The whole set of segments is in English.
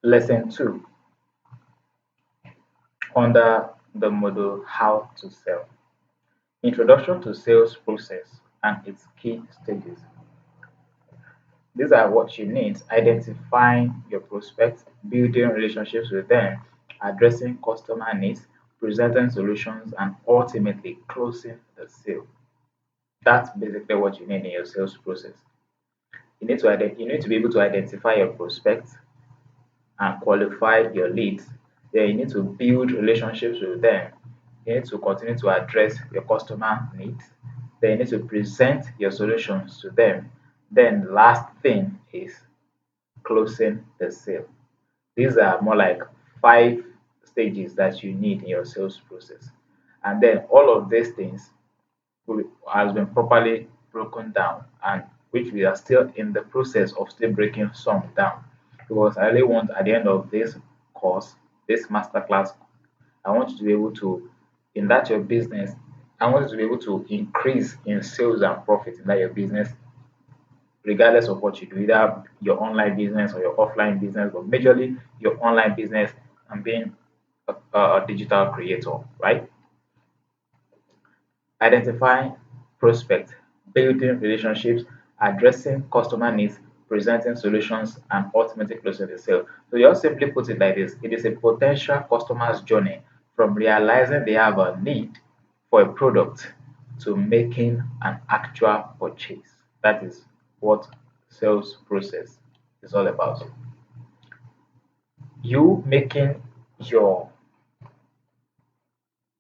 Lesson 2 under the model How to Sell. Introduction to sales process and its key stages. These are what you need: identifying your prospects, building relationships with them, addressing customer needs, presenting solutions, and ultimately closing the sale. That's basically what you need in your sales process. You need to be able to identify your prospects and qualify your leads. Then you need to build relationships with them. You need to continue to address your customer needs. Then you need to present your solutions to them. Then last thing is closing the sale. These are more like 5 stages that you need in your sales process. And then all of these things has been properly broken down, and which we are still in the process of still breaking some down, because I really want at the end of this course, this masterclass, I want you to be able to, in that your business, I want you to be able to increase in sales and profit in that your business, regardless of what you do, either your online business or your offline business, but majorly your online business and being a digital creator, right? Identifying prospects, building relationships, addressing customer needs, presenting solutions, and ultimately closing the sale. So you just simply put it like this: it is a potential customer's journey from realizing they have a need for a product to making an actual purchase. That is what sales process is all about. You making your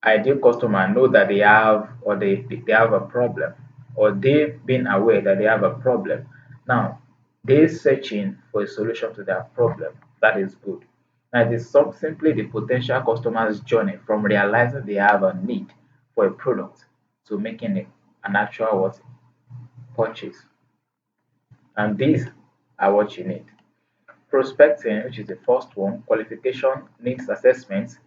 ideal customer know that they have, or they have a problem, or they being aware that they have a problem. Now they searching for a solution to their problem. That is good. Now it is simply the potential customer's journey from realizing they have a need for a product to making an actual what purchase. And these are what you need: prospecting, which is the first one; qualification, needs assessment;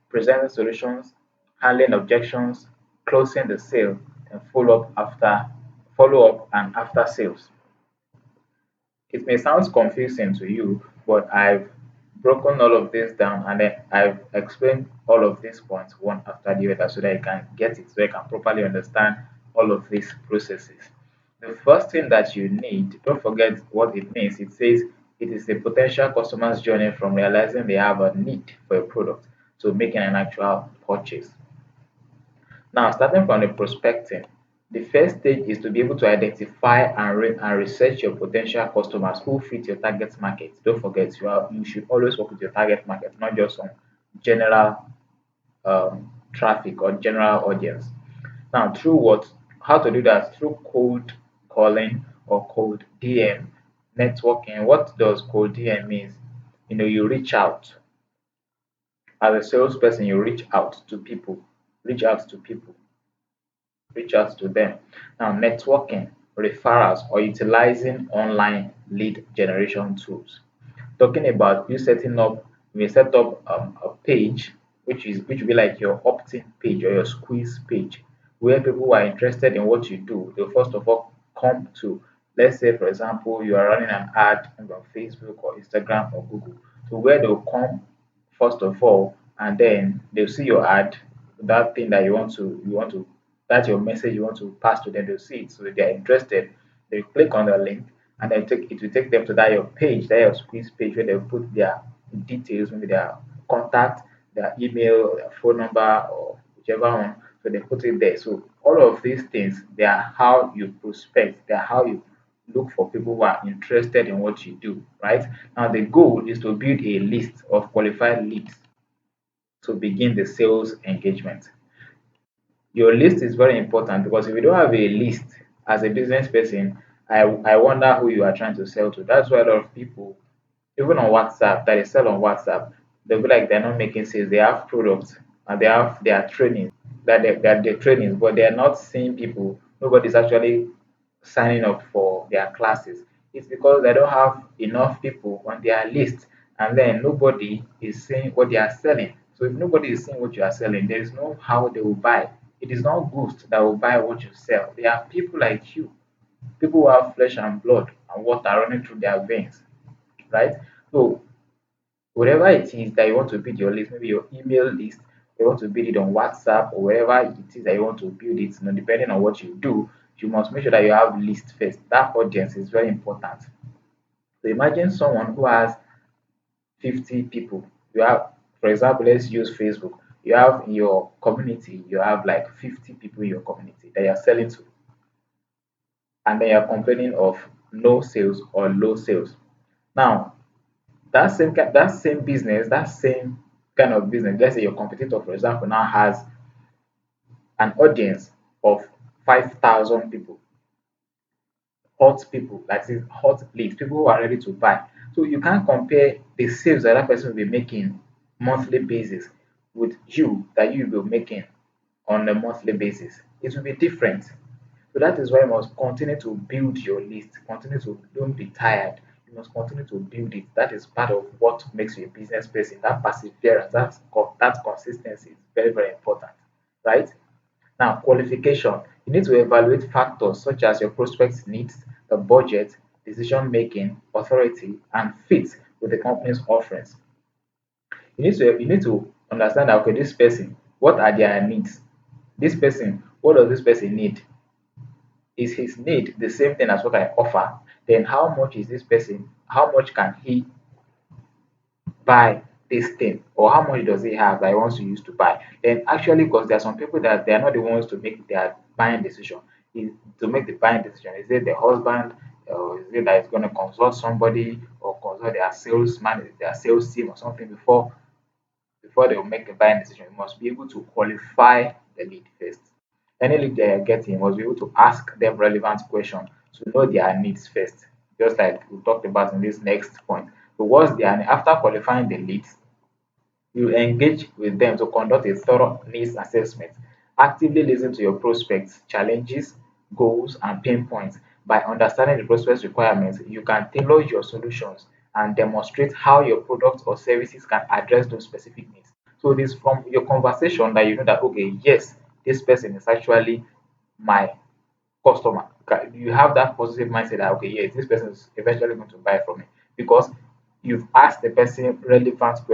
presenting solutions; handling objections; closing the sale; and follow up and after sales. It may sound confusing to you, but I've broken all of this down, and then I've explained all of these points one after the other so that you can get it, so you can properly understand all of these processes. The first thing that you need, don't forget what it means. It says it is a potential customer's journey from realizing they have a need for a product to making an actual purchase. Now, starting from the prospecting, the first stage is to be able to identify and research your potential customers who fit your target market. Don't forget, you should always work with your target market, not just some general traffic or general audience. Now, through what? How to do that? Through cold calling or cold DM networking. What does cold DM means? You reach out as a salesperson. You reach out to people, reach out to them. Now, networking, referrals, or utilizing online lead generation tools. Talking about you setting up, you may set up a page which will be like your opt-in page or your squeeze page, where people who are interested in what you do, they first of all come to. Let's say, for example, you are running an ad on Facebook or Instagram or Google. So where they'll come first of all, and then they'll see your ad, that thing that you want to that's your message you want to pass to them. They'll see it, so if they're interested, they click on the link, and then it will take them to that your page, that your squeeze page, where they'll put their details, maybe their contact, their email, their phone number, or whichever one. So they put it there. So all of these things, they are how you prospect, they are how you look for people who are interested in what you do, right? Now the goal is to build a list of qualified leads to begin the sales engagement. Your list is very important, because if you don't have a list as a business person, I wonder who you are trying to sell to. That's why a lot of people, even on WhatsApp, that they sell on WhatsApp, they'll be like they're not making sales. They have products and they have their trainings, that their trainings, but they're not seeing people. Nobody's actually signing up for their classes. It's because they don't have enough people on their list, and then nobody is seeing what they are selling. So if nobody is seeing what you are selling, there is no how they will buy. It is not ghosts that will buy what you sell. They are people like you, people who have flesh and blood and water running through their veins, right? So Whatever it is that you want to build your list, maybe your email list, you want to build it on WhatsApp or wherever it is that you want to build it, depending on what you do, you must make sure that you have list first. That audience is very important. So imagine someone who has 50 people. You have, for example, let's use Facebook. You have in your community, you have like 50 people in your community that you're selling to, and then you're complaining of no sales or low sales. Now, that same business, that same kind of business, let's say your competitor, for example, now has an audience of 5,000 people, hot people, that is hot leads, people who are ready to buy. So you can't compare the sales that person will be making monthly basis with you that you will be making on a monthly basis. It will be different. So that is why you must continue to build your list. Continue to don't be tired. You must continue to build it. That is part of what makes you a business person. That perseverance, that consistency is very, very important. Right? Now, qualification. You need to evaluate factors such as your prospect's needs, the budget, decision making, authority, and fit with the company's offerings. You need to understand that okay, this person, what are their needs? This person, what does this person need? Is his need the same thing as what I offer? Then how much is this person? How much can he buy this thing, or how much does he have that he wants to use to buy? Then actually, because there are some people that they are not the ones to make their buying decision. Is to make the buying decision. Is it the husband, or is it that it's going to consult somebody or consult their salesman, their sales team or something before they will make a buying decision? You must be able to qualify the lead first. Any lead they are getting, you must be able to ask them relevant questions to know their needs first, just like we talked about in this next point. So, what's their after qualifying the leads, you engage with them to conduct a thorough needs assessment. Actively listen to your prospects' challenges, goals, and pain points. By understanding the prospect's requirements, you can tailor your solutions and demonstrate how your products or services can address those specific needs. So, this from your conversation that you know that okay, yes, this person is actually my customer. You have that positive mindset that okay, yes, this person is eventually going to buy from me because you've asked the person relevant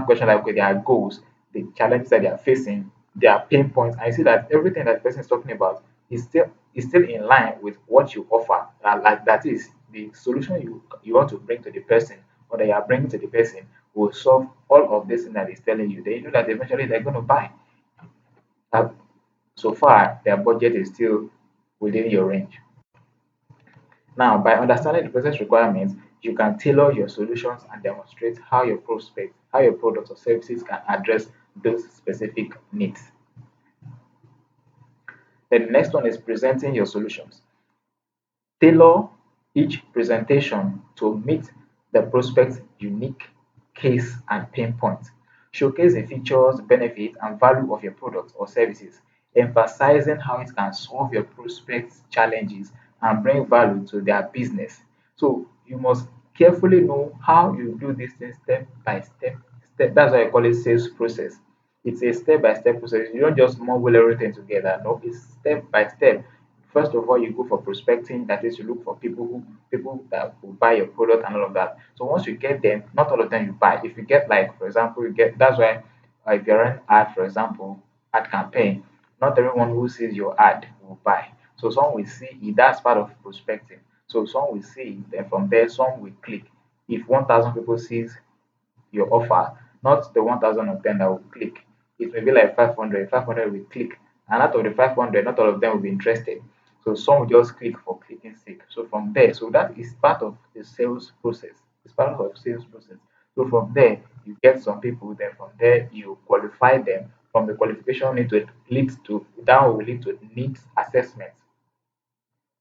question like okay, their goals, the challenges that they are facing, their pain points, and you see that everything that the person is talking about is still in line with what you offer. Like that is the solution you want to bring to the person or that you are bringing to the person will solve all of this thing that he's telling you. Then you know that eventually they're going to buy. Uh, so far, their budget is still within your range. Now, by understanding the process requirements, you can tailor your solutions and demonstrate how your products or services can address those specific needs. Then the next one is presenting your solutions. Tailor each presentation to meet the prospect's unique case and pain points. Showcase the features, benefits, and value of your products or services, emphasizing how it can solve your prospect's challenges and bring value to their business. So you must carefully know how you do this thing step by step. That's why I call it sales process. It's a step-by-step process. You don't just mumble everything together. No, it's step by step. First of all, you go for prospecting. That is, you look for people that will buy your product and all of that. So once you get them, not all of them you buy. If you get like, for example, you get that's why if you're an ad, for example, ad campaign, not everyone who sees your ad will buy. So some will see it. That's part of prospecting. So some will see it, then from there some will click. If 1,000 people sees your offer, not the 1,000 of them that will click. It may be like 500, 500 will click. And out of the 500, not all of them will be interested. So some will just click for clicking sake. So from there, so that is part of the sales process. It's part of the sales process. So from there, you get some people, then from there, you qualify them. From the qualification need to lead to that will lead to needs assessment.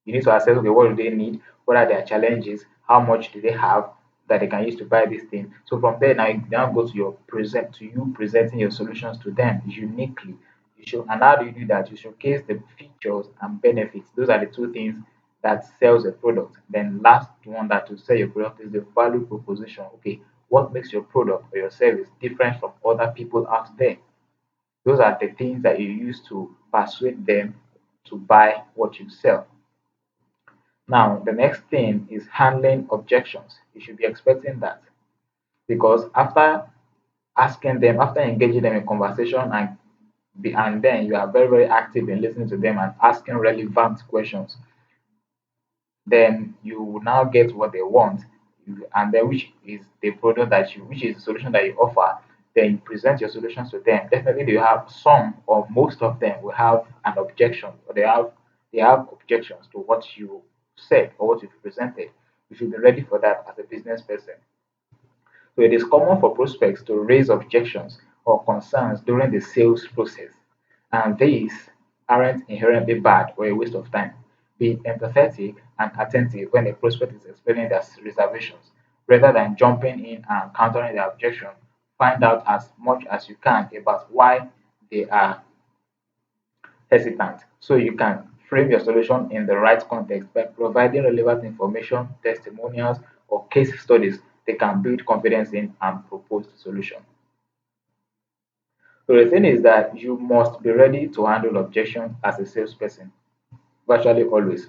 You need to assess okay, what do they need, what are their challenges, how much do they have that they can use to buy this thing. So from there now you now go to your present to you presenting your solutions to them uniquely. You show and how do you do that? You showcase the features and benefits. Those are the two things that sells a product. Then last one that to sell your product is the value proposition. Okay, what makes your product or your service different from other people out there? Those are the things that you use to persuade them to buy what you sell. Now, the next thing is handling objections. You should be expecting that because after engaging them in conversation and then you are very, very active in listening to them and asking relevant questions, then you will now get what they want, and then which is the product which is the solution that you offer. Then you present your solutions to them. Definitely, they have some or most of them will have an objection, or they have objections to what you said or what you've presented. You should be ready for that as a business person. So it is common for prospects to raise objections or concerns during the sales process, and these aren't inherently bad or a waste of time. Be empathetic and attentive when a prospect is explaining their reservations. Rather than jumping in and countering their objection, find out as much as you can about why they are hesitant, so you can frame your solution in the right context by providing relevant information, testimonials, or case studies they can build confidence in and propose the solution. So the thing is that you must be ready to handle objections as a salesperson, virtually always.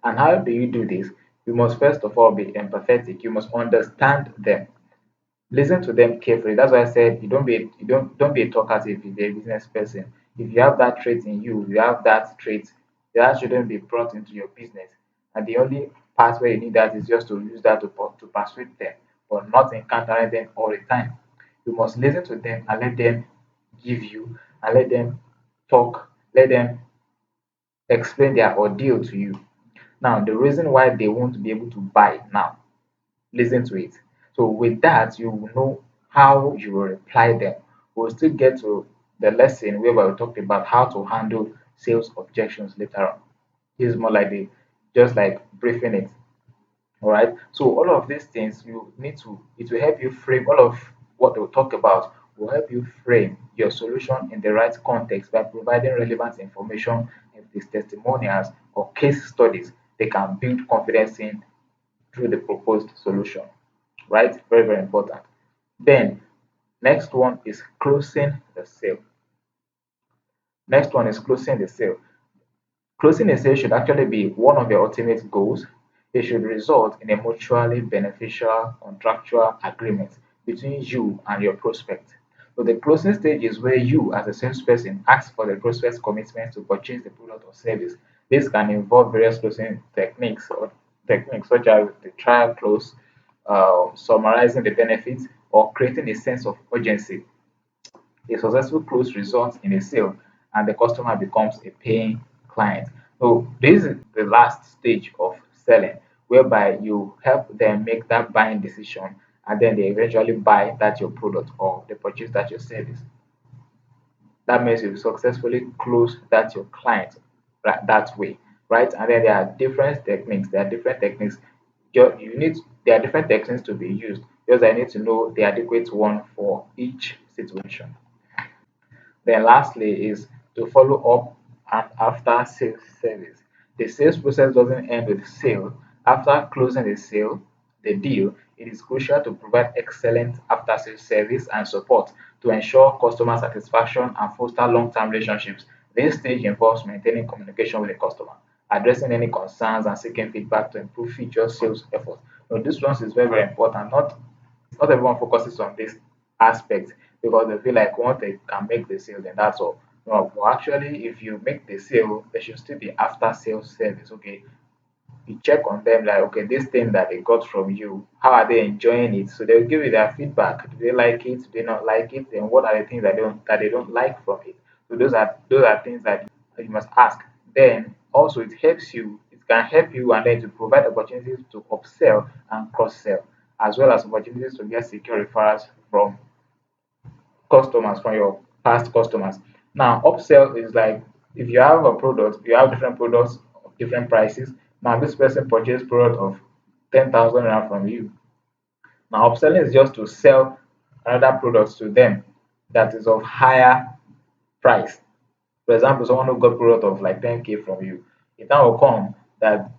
And how do you do this? You must first of all be empathetic. You must understand them. Listen to them carefully. That's why I said you don't be a talkative if you're a business person. If you have that trait in you, you have that trait that shouldn't be brought into your business. And the only part where you need that is just to use that to persuade them, but not encountering them all the time. You must listen to them and let them give you and let them talk, let them explain their ordeal to you. Now, the reason why they won't be able to buy now, listen to it. So with that, you will know how you will reply them. We'll still get to the lesson where we talked about how to handle sales objections later on. This is more like just like briefing it. All right. So all of these things it will help you frame all of what we'll talk about will help you frame your solution in the right context by providing relevant information, if these testimonials or case studies they can build confidence in through the proposed solution. Right? Very, very important. Then next one is closing the sale. Next one is closing the sale. Closing a sale should actually be one of your ultimate goals. It should result in a mutually beneficial contractual agreement between you and your prospect. So the closing stage is where you, as a salesperson, ask for the prospect's commitment to purchase the product or service. This can involve various closing techniques such as the trial close, summarizing the benefits, or creating a sense of urgency. A successful close results in a sale and the customer becomes a paying client. So this is the last stage of selling, whereby you help them make that buying decision and then they eventually buy that your product or they purchase that your service. That means you successfully close that your client that way, right? And then there are different techniques. There are different techniques. There are different techniques to be used. Just I need to know the adequate one for each situation. Then lastly is to follow up and after sales service. The sales process doesn't end with sale. After closing the deal, it is crucial to provide excellent after sales service and support to ensure customer satisfaction and foster long-term relationships. This stage involves maintaining communication with the customer, addressing any concerns and seeking feedback to improve future sales efforts. Now, this one is very, very important. Not everyone focuses on this aspect because they feel like once they can make the sale, then that's all. No, but actually, if you make the sale, there should still be after sales service. Okay, you check on them like, okay, this thing that they got from you, how are they enjoying it? So they'll give you their feedback. Do they like it? Do they not like it? Then what are the things that they don't like from it? So those are things that you must ask. Then also it can help you and then to provide opportunities to upsell and cross sell, as well as opportunities to get secure referrals from customers, from your past customers. Now, upsell is like if you have a product, you have different products of different prices. Now, this person purchased product of 10,000 rand from you. Now, upselling is just to sell another product to them that is of higher price. For example, someone who got product of like 10K from you, it now will come that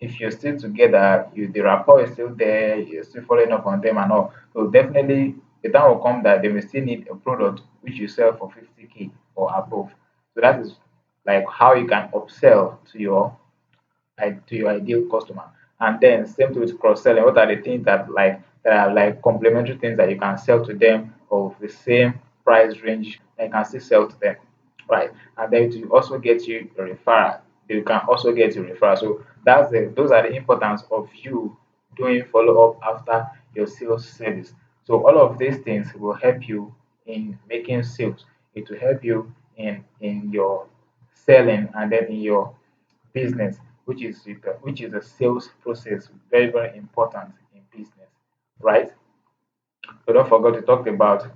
if you're still together, the rapport is still there, you're still following up on them and all. So definitely the time will come that they may still need a product which you sell for 50K or above. So that is like how you can upsell to your to your ideal customer. And then same thing with cross-selling. What are the things that are like complementary things that you can sell to them of the same price range that you can still sell to them, right? And then to also get you a referral. You can also get a referral. So those are the importance of you doing follow-up after your sales service. So all of these things will help you in making sales. It will help you in your selling and then in your business, which is a sales process, very very important in business, right? So don't forget to talk about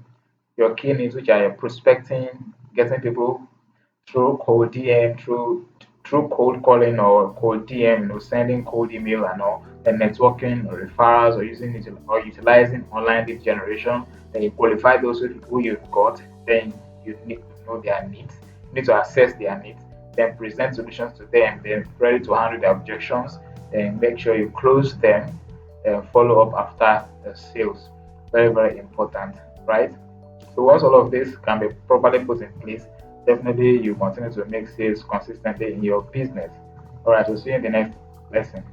your key needs, which are your prospecting, getting people through cold DM, through cold calling or cold DM, sending cold email and all, and networking or referrals or using it or utilizing online lead generation. Then you qualify those who you've got. Then you need to know their needs. You need to assess their needs. Then present solutions to them. Then ready to handle their objections. Then make sure you close them. Then follow up after the sales. Very very important, right? So once all of this can be properly put in place, definitely you continue to make sales consistently in your business. All right, so see you in the next lesson.